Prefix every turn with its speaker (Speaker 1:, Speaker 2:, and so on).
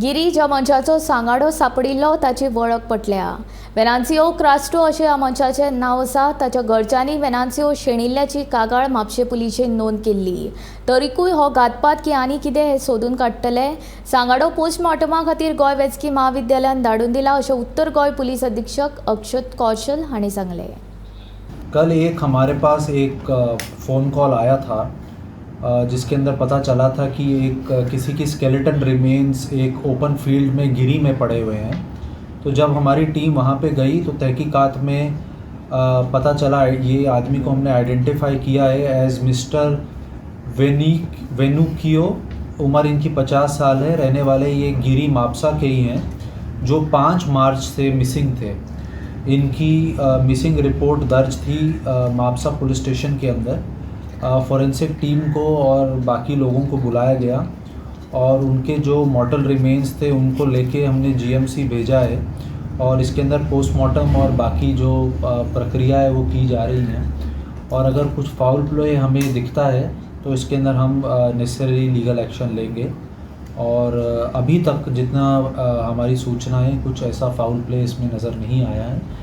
Speaker 1: गिरी ज्या मनशाचो सांगाडो सापडिल्लो ताची वळख पटल्या। वेनान्सिओ क्रास्टो अशें ह्या मनशाचें नांव आसा। ताच्या घरच्यांनी वेनान्सिओ शेणिल्ल्याची कागाळ म्हापशें पुलिशेन नोंद केल्ली। तरीकूय हो घातपात की आनी कितें हें सोदून काडटले। सांगाडो पोस्टमॉर्टमा खातीर गोंय वैजकी महाविद्यालयान धाडून दिला अशें उत्तर गोंय पुलीस अधीक्षक अक्षत कौशल हांणी सांगलें।
Speaker 2: कल हमारे पास एक फ़ोन कॉल आया था जिसके अंदर पता चला था कि किसी की स्केलेटन रिमेन्स एक ओपन फील्ड में गिरी में पड़े हुए हैं। तो जब हमारी टीम वहाँ पे गई तो तहकीकात में पता चला, ये आदमी को हमने आइडेंटिफाई किया है एज मिस्टर वेनुकियो। उम्र इनकी 50 साल है। रहने वाले ये गिरी मापसा के ही हैं, जो 5 मार्च से मिसिंग थे। इनकी मिसिंग रिपोर्ट दर्ज थी मापसा पुलिस स्टेशन के अंदर। फॉरेंसिक टीम को और बाकी लोगों को बुलाया गया और उनके जो मॉर्टल रिमेन्स थे उनको लेके हमने जीएमसी भेजा है और इसके अंदर पोस्टमार्टम और बाकी जो प्रक्रिया है वो की जा रही हैं। और अगर कुछ फाउल प्ले हमें दिखता है तो इसके अंदर हम नेसेसरी लीगल एक्शन लेंगे। और अभी तक जितना हमारी सूचना है, कुछ ऐसा फाउल प्ले इसमें नज़र नहीं आया है।